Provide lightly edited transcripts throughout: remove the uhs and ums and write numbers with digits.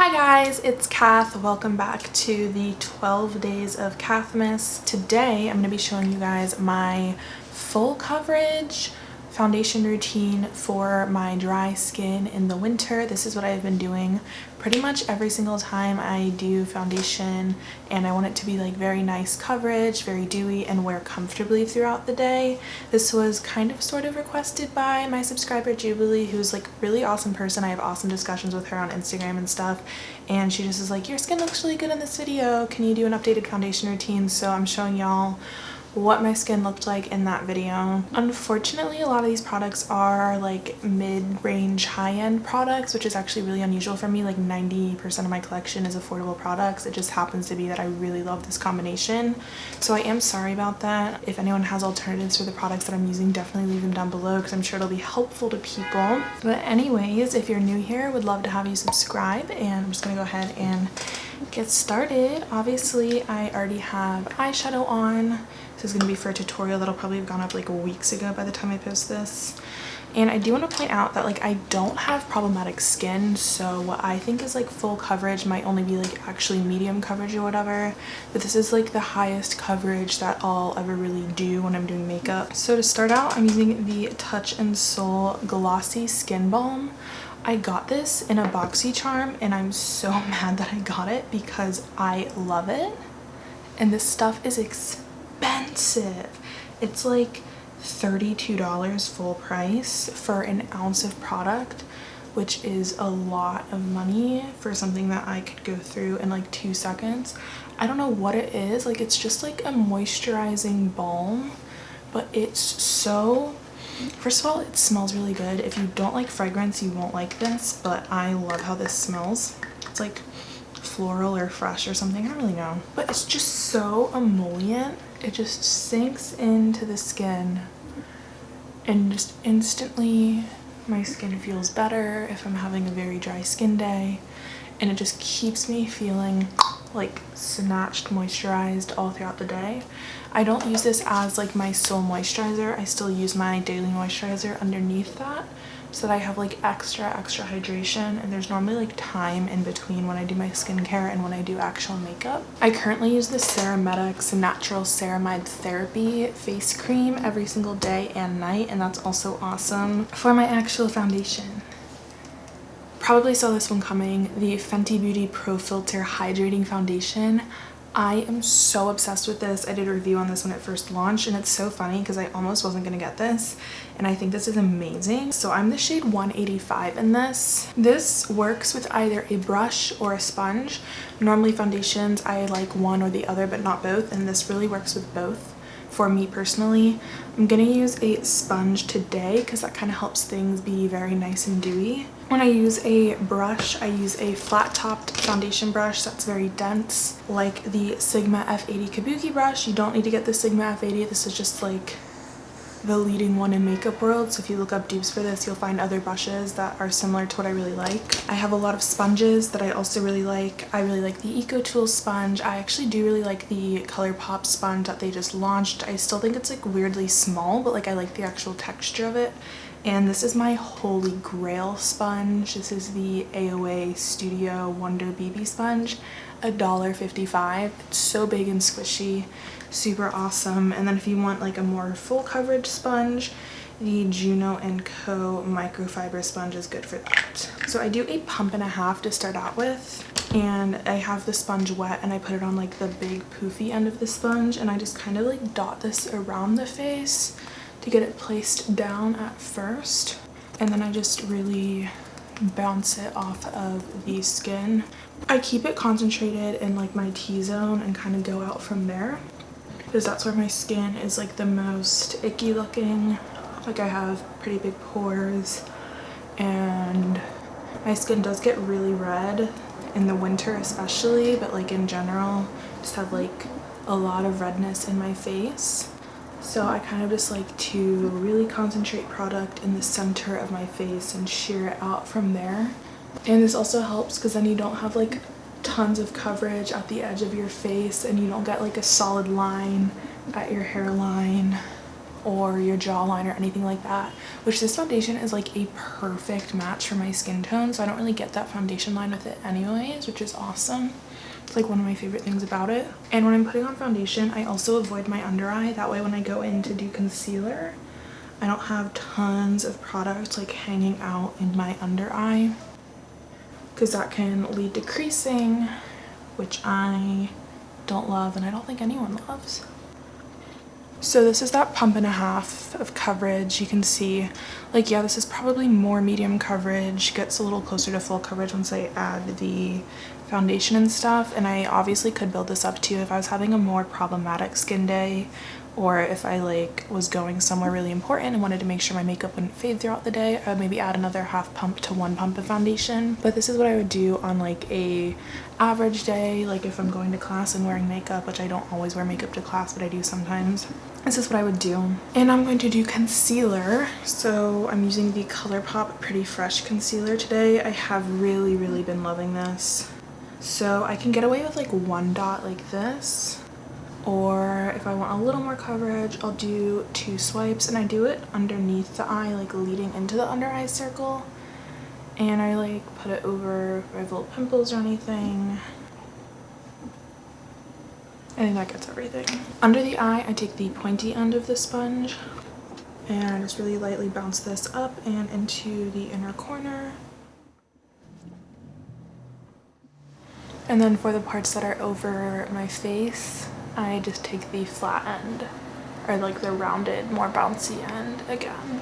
Hi guys, it's Kath. Welcome back to the 12 days of Kathmas. Today I'm going to be showing you guys my full coverage foundation routine for my dry skin in the winter. This is what I've been doing pretty much every single time I do foundation, and I want it to be like very nice coverage, very dewy, and wear comfortably throughout the day. This was kind of sort of requested by my subscriber Jubilee, who's like a really awesome person. I have awesome discussions with her on Instagram and stuff, and she just is like, your skin looks really good in this video, can you do an updated foundation routine? So I'm showing y'all what my skin looked like in that video. Unfortunately, a lot of these products are like mid-range high-end products, which is actually really unusual for me. Like 90% of my collection is affordable products. It just happens to be that I really love this combination, so I am sorry about that. If anyone has alternatives for the products that I'm using, definitely leave them down below because I'm sure it'll be helpful to people. But anyways, if you're new here, would love to have you subscribe, and I'm just gonna go ahead and get started. Obviously I already have eyeshadow on. This is going to be for a tutorial that'll probably have gone up like weeks ago by the time I post this. And I do want to point out that like I don't have problematic skin, so what I think is like full coverage might only be like actually medium coverage or whatever, but this is like the highest coverage that I'll ever really do when I'm doing makeup. So to start out, I'm using the Touch in Sol Glossy Skin Balm. I got this in a BoxyCharm and I'm so mad that I got it because I love it, and this stuff is expensive. It's like $32 full price for an ounce of product, which is a lot of money for something that I could go through in like 2 seconds. I don't know what it is, like it's just like a moisturizing balm, but it's so, first of all, it smells really good. If you don't like fragrance, you won't like this, but I love how this smells. It's like floral or fresh or something, I don't really know, but it's just so emollient. It just sinks into the skin and just instantly my skin feels better if I'm having a very dry skin day, and it just keeps me feeling like snatched moisturized all throughout the day. I don't use this as like my sole moisturizer. I still use my daily moisturizer underneath that so that I have like extra hydration, and there's normally like time in between when I do my skincare and when I do actual makeup. I currently use the Ceramide Natural Ceramide Therapy face cream every single day and night, and that's also awesome. For my actual foundation, probably saw this one coming, the Fenty Beauty Pro Filter Hydrating Foundation. I am so obsessed with this. I did a review on this when it first launched, and it's so funny because I almost wasn't gonna get this, and I think this is amazing. So I'm the shade 185 in this. This works with either a brush or a sponge. Normally foundations, I like one or the other, but not both, and this really works with both for me personally. I'm gonna use a sponge today because that kind of helps things be very nice and dewy. When I use a brush, I use a flat-topped foundation brush that's very dense, like the Sigma F80 Kabuki brush. You don't need to get the Sigma F80. This is just like the leading one in makeup world, so if you look up dupes for this, you'll find other brushes that are similar to what I really like. I have a lot of sponges that I also really like. I really like the Eco Tools sponge. I actually do really like the ColourPop sponge that they just launched. I still think it's like weirdly small, but like I like the actual texture of it. And this is my holy grail sponge. This is the AOA Studio Wonder BB sponge, $1.55. It's so big and squishy, super awesome. And then if you want like a more full coverage sponge, the Juno & Co microfiber sponge is good for that. So I do a pump and a half to start out with, and I have the sponge wet and I put it on like the big poofy end of the sponge, and I just kind of like dot this around the face to get it placed down at first, and then I just really bounce it off of the skin. I keep it concentrated in like my T-zone and kind of go out from there because that's where my skin is like the most icky looking. Like I have pretty big pores and my skin does get really red in the winter especially, but like in general just have like a lot of redness in my face. So I kind of just like to really concentrate product in the center of my face and sheer it out from there. And this also helps because then you don't have like tons of coverage at the edge of your face, and you don't get like a solid line at your hairline or your jawline or anything like that, which this foundation is like a perfect match for my skin tone, so I don't really get that foundation line with it anyways, which is awesome. It's like one of my favorite things about it. And when I'm putting on foundation, I also avoid my under eye. That way when I go in to do concealer, I don't have tons of product like hanging out in my under eye, because that can lead to creasing, which I don't love and I don't think anyone loves. So this is that 1.5 pump of coverage. You can see, like, yeah, this is probably more medium coverage, gets a little closer to full coverage once I add the foundation and stuff. And I obviously could build this up too if I was having a more problematic skin day, or if I like was going somewhere really important and wanted to make sure my makeup wouldn't fade throughout the day. I would maybe add another 1/2 pump to 1 pump of foundation. But this is what I would do on like a average day, like if I'm going to class and wearing makeup, which I don't always wear makeup to class, but I do sometimes. This is what I would do. And I'm going to do concealer. So I'm using the ColourPop Pretty Fresh concealer today. I have really been loving this. So I can get away with like 1 dot like this, or if I want a little more coverage, I'll do 2 swipes, and I do it underneath the eye, like leading into the under eye circle. And I like put it over if I have little pimples or anything. I think that gets everything. Under the eye, I take the pointy end of the sponge and I just really lightly bounce this up and into the inner corner. And then for the parts that are over my face, I just take the flat end, or like the rounded, more bouncy end again.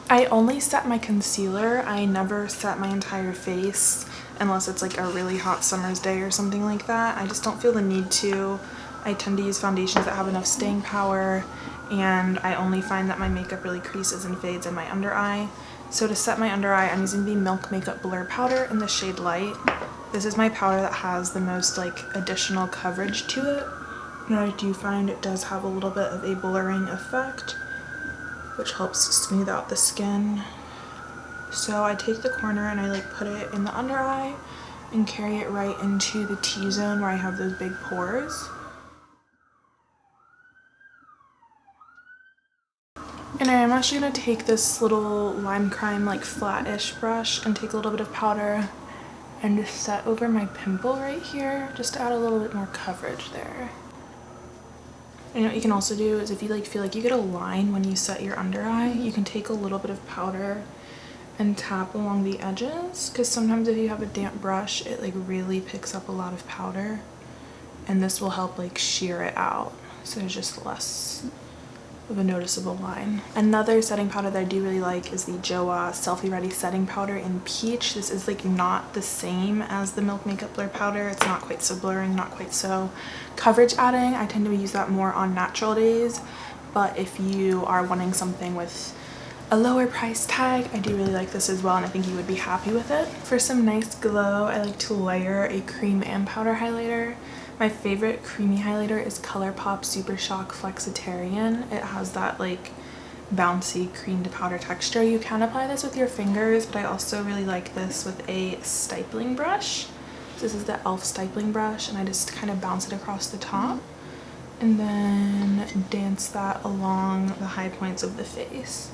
I only set my concealer. I never set my entire face unless it's like a really hot summer's day or something like that. I just don't feel the need to. I tend to use foundations that have enough staying power, and I only find that my makeup really creases and fades in my under eye. So to set my under eye, I'm using the Milk Makeup Blur Powder in the shade Light. This is my powder that has the most like additional coverage to it, and I do find it does have a little bit of a blurring effect, which helps smooth out the skin. So I take the corner and I like put it in the under eye and carry it right into the T-zone where I have those big pores. And I am actually going to take this little Lime Crime like flat-ish brush and take a little bit of powder and just set over my pimple right here, just to add a little bit more coverage there. And what you can also do is if you like feel like you get a line when you set your under eye, you can take a little bit of powder and tap along the edges, because sometimes if you have a damp brush, it like really picks up a lot of powder, and this will help like shear it out, so there's just less of a noticeable line. Another setting powder that I do really like is the Joa Selfie Ready Setting Powder in Peach. This is like not the same as the Milk Makeup Blur Powder. It's not quite so blurring, not quite so coverage adding. I tend to use that more on natural days, but if you are wanting something with a lower price tag, I do really like this as well, and I think you would be happy with it. For some nice glow, I like to layer a cream and powder highlighter. My favorite creamy highlighter is ColourPop Super Shock Flexitarian. It has that like bouncy cream to powder texture. You can apply this with your fingers, but I also really like this with a stippling brush. This is the e.l.f. stippling brush, and I just kind of bounce it across the top and then dance that along the high points of the face.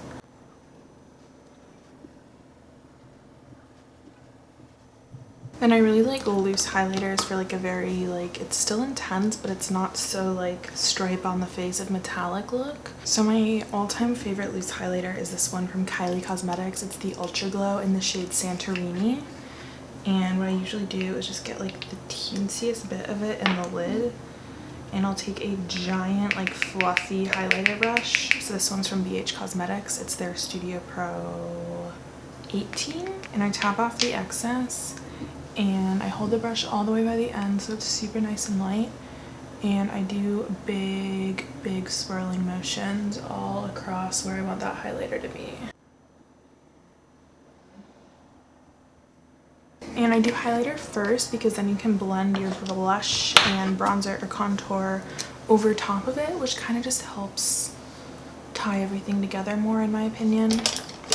And I really like loose highlighters for like a very like, it's still intense, but it's not so like stripe on the face of metallic look. So my all-time favorite loose highlighter is this one from Kylie Cosmetics. It's the Ultra Glow in the shade Santorini. And what I usually do is just get like the teensiest bit of it in the lid, and I'll take a giant like fluffy highlighter brush. So this one's from BH Cosmetics. It's their Studio Pro 18, and I tap off the excess. And I hold the brush all the way by the end so it's super nice and light, and I do big swirling motions all across where I want that highlighter to be. And I do highlighter first because then you can blend your blush and bronzer or contour over top of it, which kind of just helps tie everything together more in my opinion.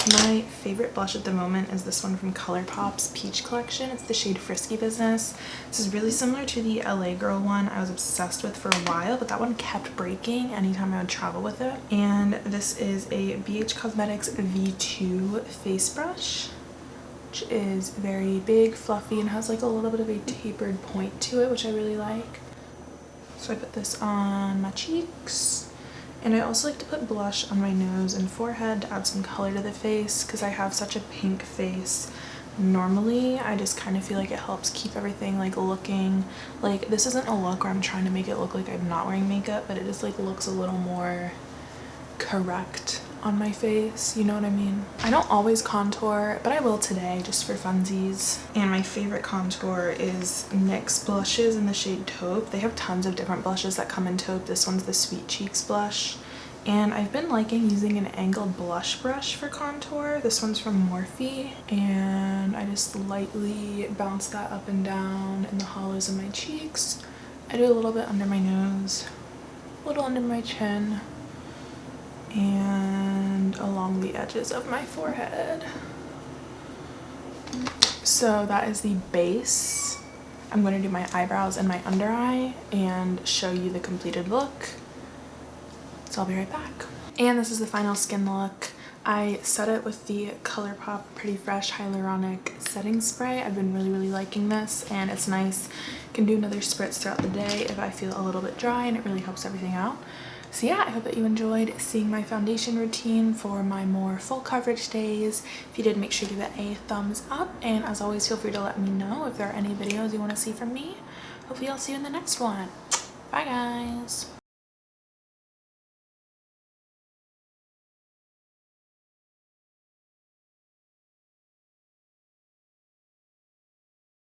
My favorite blush at the moment is this one from ColourPop's Peach Collection. It's the shade Frisky Business. This is really similar to the LA Girl one I was obsessed with for a while, but that one kept breaking anytime I would travel with it. And this is a BH Cosmetics V2 face brush, which is very big, fluffy, and has like a little bit of a tapered point to it, which I really like. So I put this on my cheeks. And I also like to put blush on my nose and forehead to add some color to the face because I have such a pink face normally. I just kind of feel like it helps keep everything like looking like, this isn't a look where I'm trying to make it look like I'm not wearing makeup, but it just like looks a little more correct on my face, you know what I mean? I don't always contour, but I will today just for funsies. And my favorite contour is NYX blushes in the shade Taupe. They have tons of different blushes that come in Taupe. This one's the Sweet Cheeks blush. And I've been liking using an angled blush brush for contour. This one's from Morphe. And I just lightly bounce that up and down in the hollows of my cheeks. I do a little bit under my nose, a little under my chin, and along the edges of my forehead. So that is the base. I'm going to do my eyebrows and my under eye and show you the completed look. So I'll be right back. And this is the final skin look. I set it with the ColourPop Pretty Fresh Hyaluronic Setting Spray. I've been really liking this, and it's nice. Can do another spritz throughout the day if I feel a little bit dry, and it really helps everything out. So yeah, I hope that you enjoyed seeing my foundation routine for my more full coverage days. If you did, make sure to give it a thumbs up, and as always, feel free to let me know if there are any videos you want to see from me. Hopefully I'll see you in the next one. Bye guys!